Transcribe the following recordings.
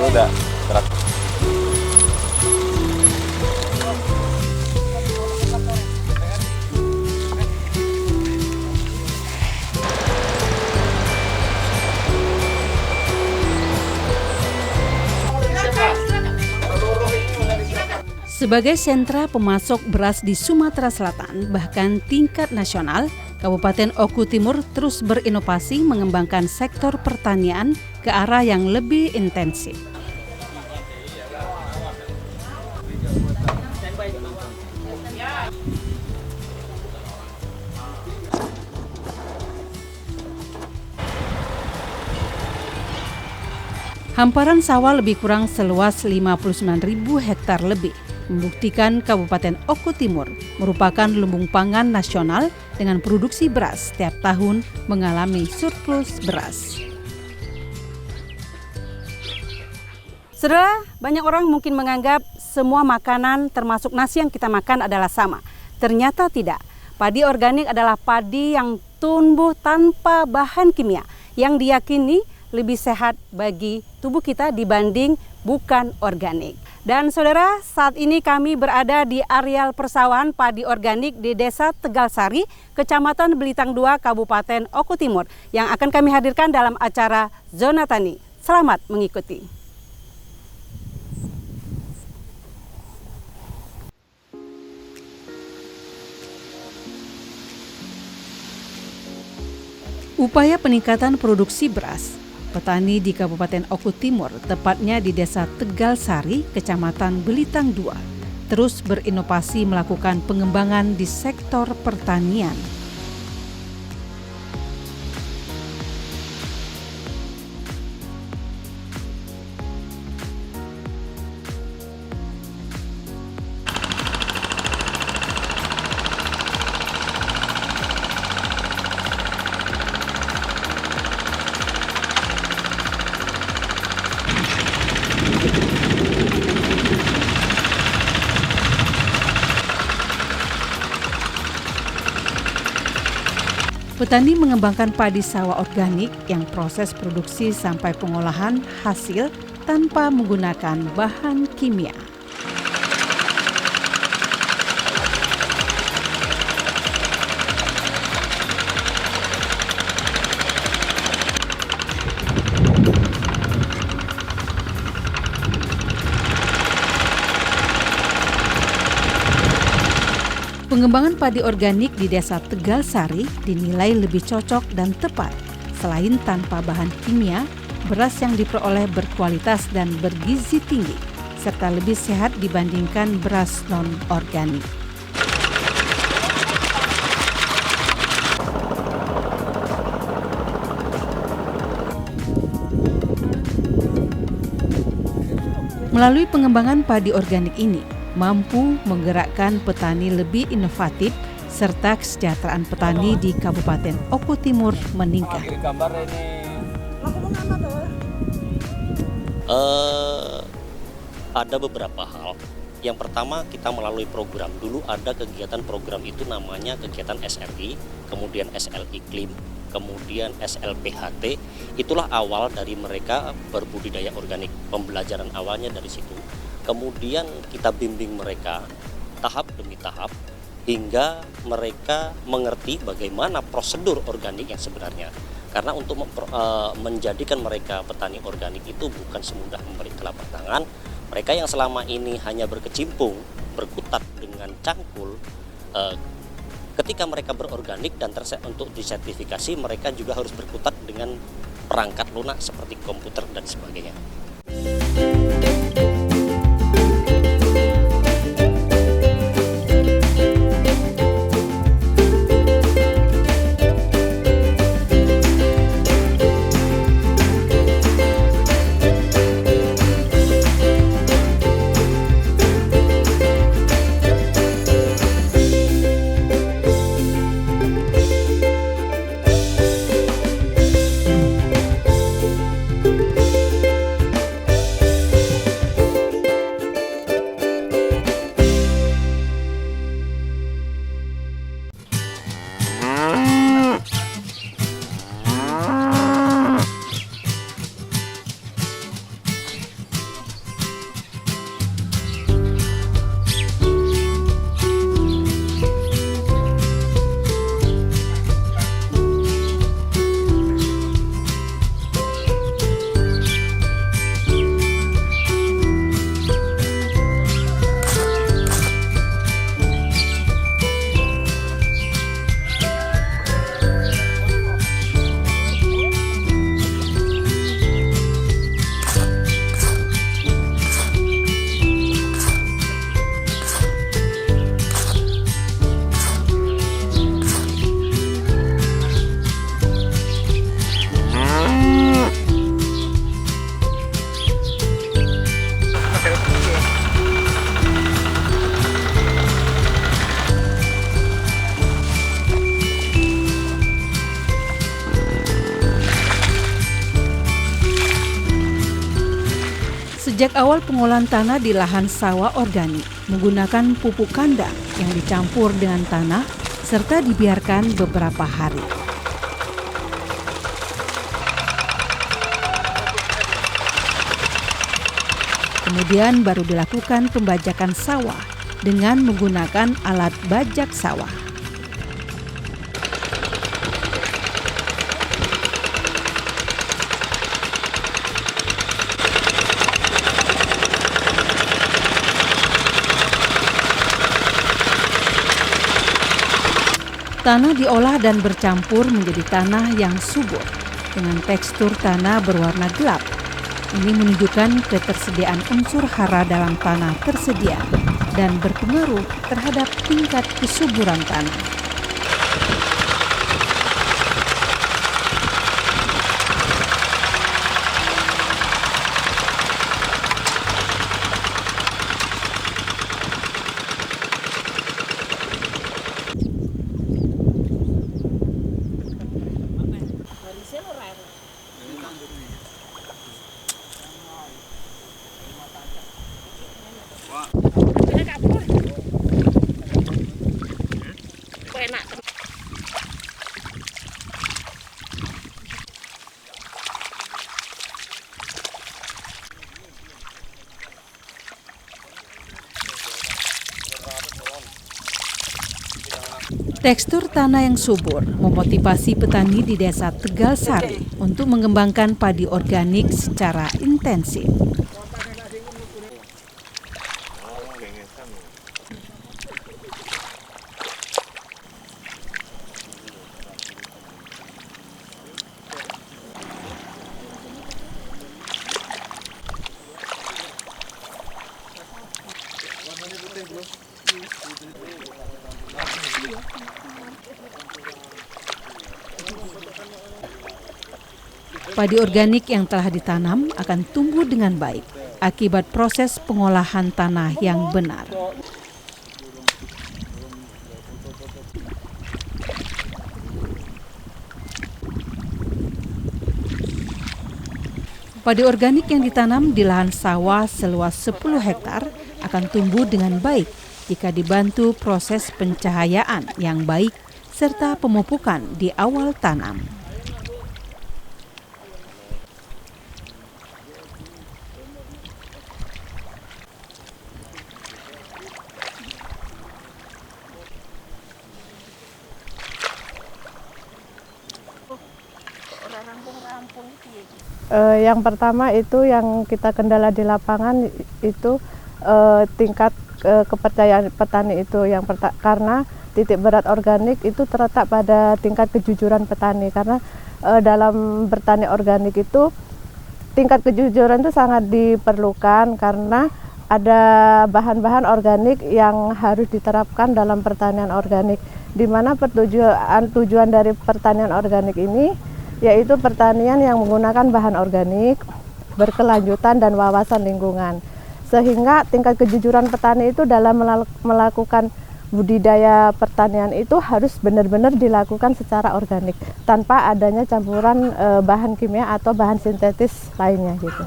Udah. Gerak. Sebagai sentra pemasok beras di Sumatera Selatan, bahkan tingkat nasional, Kabupaten Oku Timur terus berinovasi mengembangkan sektor pertanian ke arah yang lebih intensif. Hamparan sawah lebih kurang seluas 59.000 hektar lebih membuktikan Kabupaten Oku Timur merupakan lumbung pangan nasional dengan produksi beras setiap tahun mengalami surplus beras. Saudara, banyak orang mungkin menganggap semua makanan termasuk nasi yang kita makan adalah sama. Ternyata tidak. Padi organik adalah padi yang tumbuh tanpa bahan kimia yang diyakini lebih sehat bagi tubuh kita dibanding bukan organik. Dan saudara, saat ini kami berada di areal persawahan padi organik di Desa Tegalsari, Kecamatan Belitang 2, Kabupaten Oku Timur, yang akan kami hadirkan dalam acara Zona Tani. Selamat mengikuti. Upaya peningkatan produksi beras petani di Kabupaten Oku Timur, tepatnya di Desa Tegalsari, Kecamatan Belitang 2, terus berinovasi melakukan pengembangan di sektor pertanian. Petani mengembangkan padi sawah organik yang proses produksi sampai pengolahan hasil tanpa menggunakan bahan kimia. Pengembangan padi organik di Desa Tegalsari dinilai lebih cocok dan tepat. Selain tanpa bahan kimia, beras yang diperoleh berkualitas dan bergizi tinggi, serta lebih sehat dibandingkan beras non-organik. Melalui pengembangan padi organik ini, mampu menggerakkan petani lebih inovatif serta kesejahteraan petani di Kabupaten Oku Timur meningkat. Ada beberapa hal. Yang pertama, kita melalui program. Dulu ada kegiatan program itu namanya kegiatan SRI, kemudian SL Iklim, kemudian SLPHT. Itulah awal dari mereka berbudidaya organik. Pembelajaran awalnya dari situ. Kemudian kita bimbing mereka tahap demi tahap hingga mereka mengerti bagaimana prosedur organik yang sebenarnya. Karena untuk menjadikan mereka petani organik itu bukan semudah memberi telapak tangan. Mereka yang selama ini hanya berkecimpung, berkutat dengan cangkul, ketika mereka berorganik dan untuk disertifikasi, mereka juga harus berkutat dengan perangkat lunak seperti komputer dan sebagainya. Sejak awal pengolahan tanah di lahan sawah organik menggunakan pupuk kandang yang dicampur dengan tanah serta dibiarkan beberapa hari. Kemudian baru dilakukan pembajakan sawah dengan menggunakan alat bajak sawah. Tanah diolah dan bercampur menjadi tanah yang subur dengan tekstur tanah berwarna gelap. Ini menunjukkan ketersediaan unsur hara dalam tanah tersedia dan berpengaruh terhadap tingkat kesuburan tanah. Tekstur tanah yang subur memotivasi petani di Desa Tegal Sari untuk mengembangkan padi organik secara intensif. Padi organik yang telah ditanam akan tumbuh dengan baik akibat proses pengolahan tanah yang benar. Padi organik yang ditanam di lahan sawah seluas 10 hektar akan tumbuh dengan baik jika dibantu proses pencahayaan yang baik serta pemupukan di awal tanam. Yang pertama itu yang kita kendala di lapangan itu tingkat kepercayaan petani itu karena titik berat organik itu terletak pada tingkat kejujuran petani, karena dalam bertani organik itu tingkat kejujuran itu sangat diperlukan karena ada bahan-bahan organik yang harus diterapkan dalam pertanian organik, di mana tujuan dari pertanian organik ini yaitu pertanian yang menggunakan bahan organik, berkelanjutan dan wawasan lingkungan. Sehingga tingkat kejujuran petani itu dalam melakukan budidaya pertanian itu harus benar-benar dilakukan secara organik, tanpa adanya campuran bahan kimia atau bahan sintetis lainnya gitu.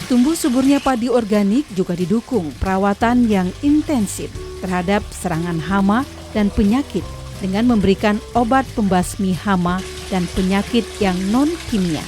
Tumbuh suburnya padi organik juga didukung perawatan yang intensif terhadap serangan hama dan penyakit dengan memberikan obat pembasmi hama dan penyakit yang non-kimia.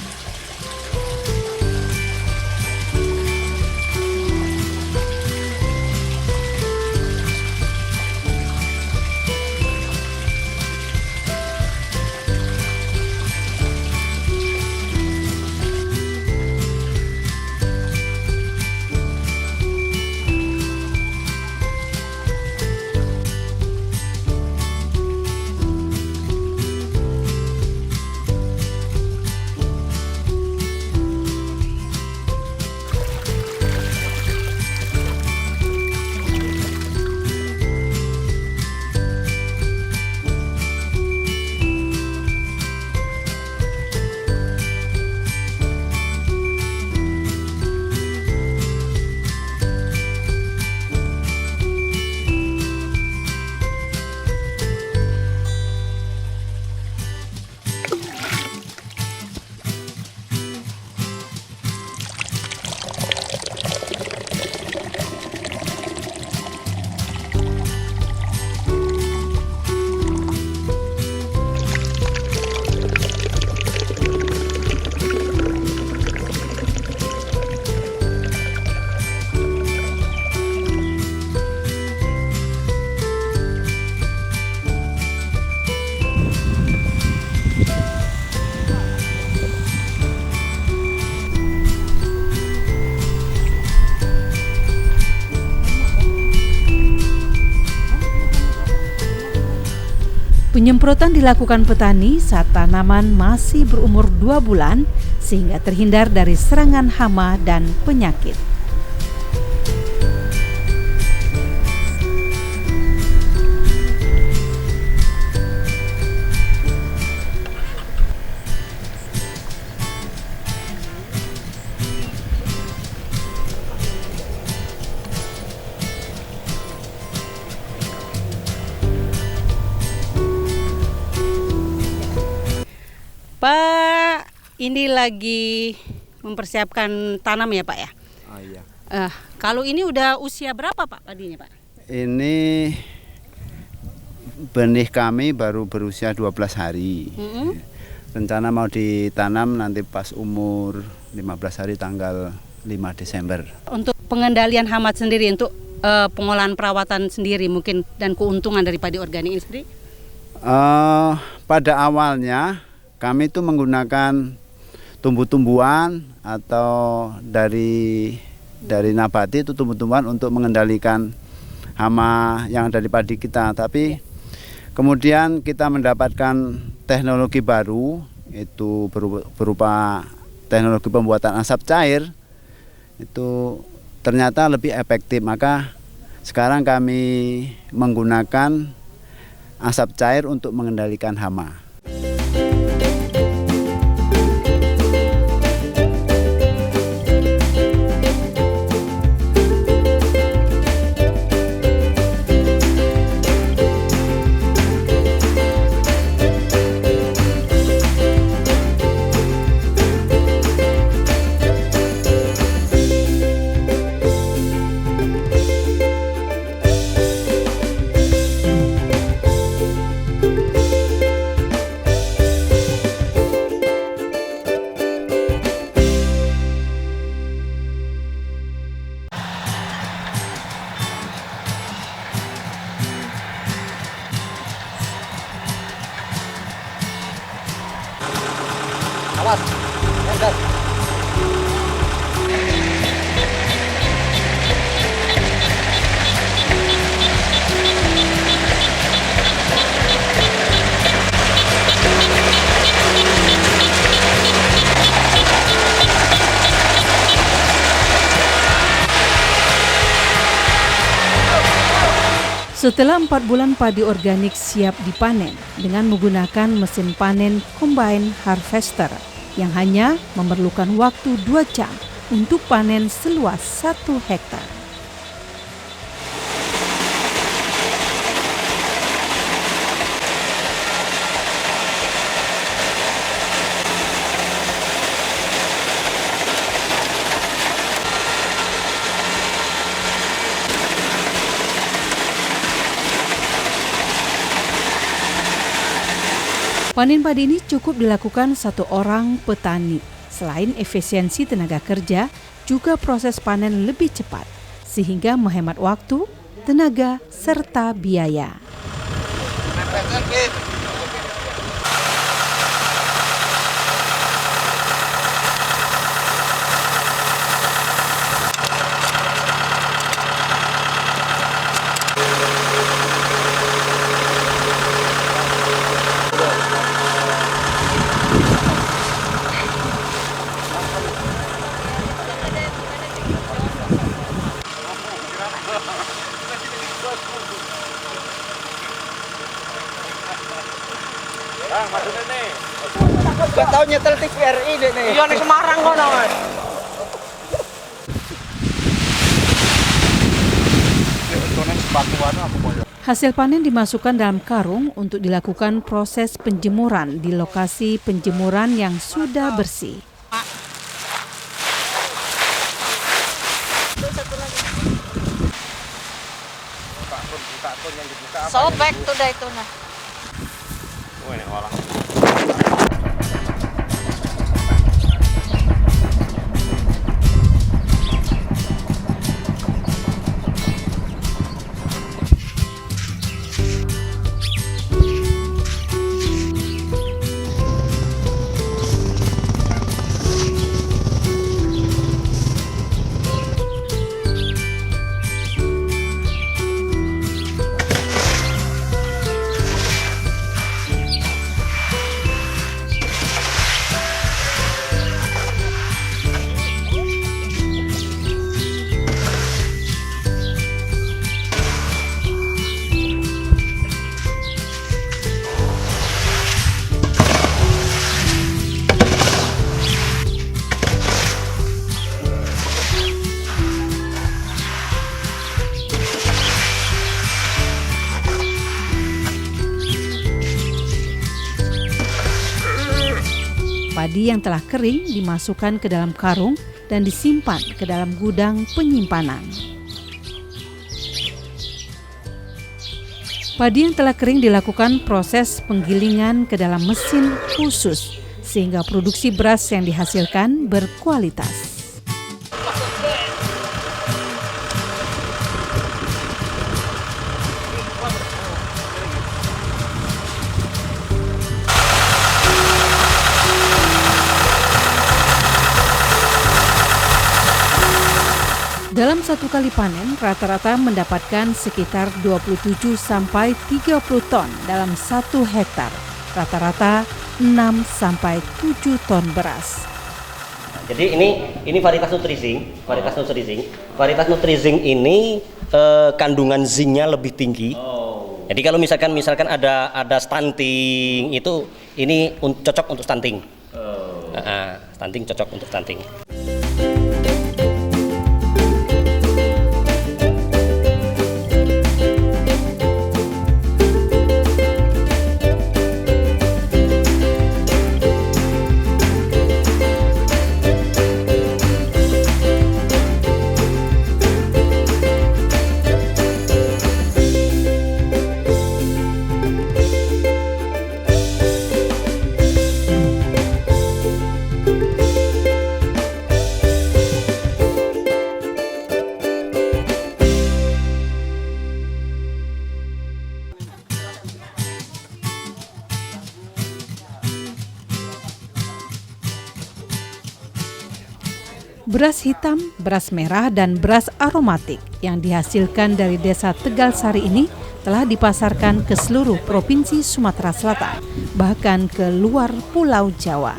Penyemprotan dilakukan petani saat tanaman masih berumur 2 bulan sehingga terhindar dari serangan hama dan penyakit. Pak, ini lagi mempersiapkan tanam ya Pak ya? Iya. Kalau ini udah usia berapa Pak padinya Pak? Ini benih kami baru berusia 12 hari. Rencana mau ditanam nanti pas umur 15 hari tanggal 5 Desember. Untuk pengendalian hama sendiri, untuk pengolahan perawatan sendiri mungkin dan keuntungan dari padi organik ini sendiri? Pada awalnya kami itu menggunakan tumbuh-tumbuhan atau dari nabati itu tumbuh-tumbuhan untuk mengendalikan hama yang ada di padi kita. Tapi kemudian kita mendapatkan teknologi baru, itu berupa teknologi pembuatan asap cair, itu ternyata lebih efektif. Maka sekarang kami menggunakan asap cair untuk mengendalikan hama. Setelah 4 bulan padi organik siap dipanen dengan menggunakan mesin panen combine harvester yang hanya memerlukan waktu 2 jam untuk panen seluas 1 hektar. Panen padi ini cukup dilakukan 1 orang petani. Selain efisiensi tenaga kerja, juga proses panen lebih cepat, sehingga menghemat waktu, tenaga, serta biaya. Gak tau nyetel TVRI deh nih. Iya nih Semarang kono. Hasil panen dimasukkan dalam karung untuk dilakukan proses penjemuran di lokasi penjemuran yang sudah bersih. Sobek tuh dah itu nah. Padi yang telah kering dimasukkan ke dalam karung dan disimpan ke dalam gudang penyimpanan. Padi yang telah kering dilakukan proses penggilingan ke dalam mesin khusus sehingga produksi beras yang dihasilkan berkualitas. Dalam satu kali panen, rata-rata mendapatkan sekitar 27 sampai 30 ton dalam 1 hektar. Rata-rata 6 sampai 7 ton beras. Jadi ini varietas Nutrizing. Varietas Nutrizing ini kandungan zinknya lebih tinggi. Jadi kalau misalkan ada stunting itu ini cocok untuk stunting. Stunting cocok untuk stunting. Beras hitam, beras merah, dan beras aromatik yang dihasilkan dari desa Tegal Sari ini telah dipasarkan ke seluruh Provinsi Sumatera Selatan, bahkan ke luar Pulau Jawa.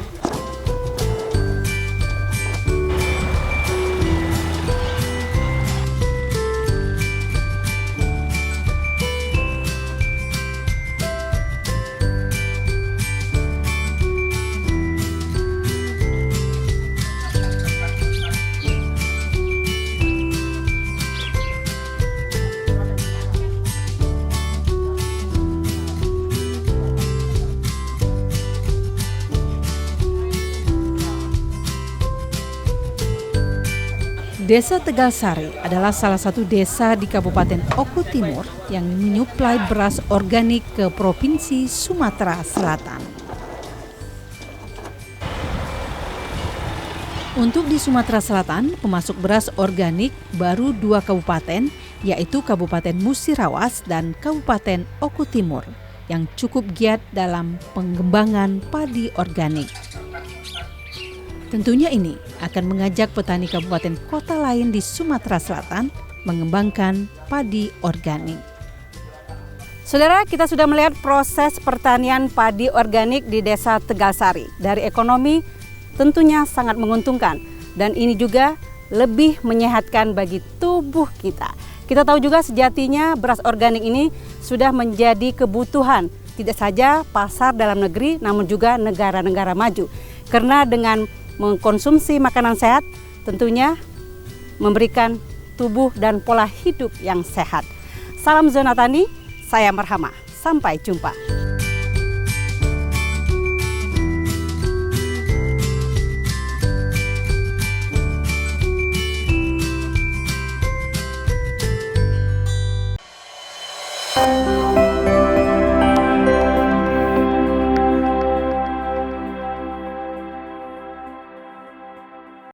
Desa Tegal Sari adalah salah satu desa di Kabupaten Oku Timur yang menyuplai beras organik ke Provinsi Sumatera Selatan. Untuk di Sumatera Selatan, pemasok beras organik baru 2 kabupaten, yaitu Kabupaten Musirawas dan Kabupaten Oku Timur, yang cukup giat dalam pengembangan padi organik. Tentunya ini akan mengajak petani kabupaten kota lain di Sumatera Selatan mengembangkan padi organik. Saudara, kita sudah melihat proses pertanian padi organik di Desa Tegal Sari. Dari ekonomi tentunya sangat menguntungkan dan ini juga lebih menyehatkan bagi tubuh kita. Kita tahu juga sejatinya beras organik ini sudah menjadi kebutuhan tidak saja pasar dalam negeri namun juga negara-negara maju. Karena dengan mengkonsumsi makanan sehat tentunya memberikan tubuh dan pola hidup yang sehat. Salam Zona Tani, saya Marhama. Sampai jumpa.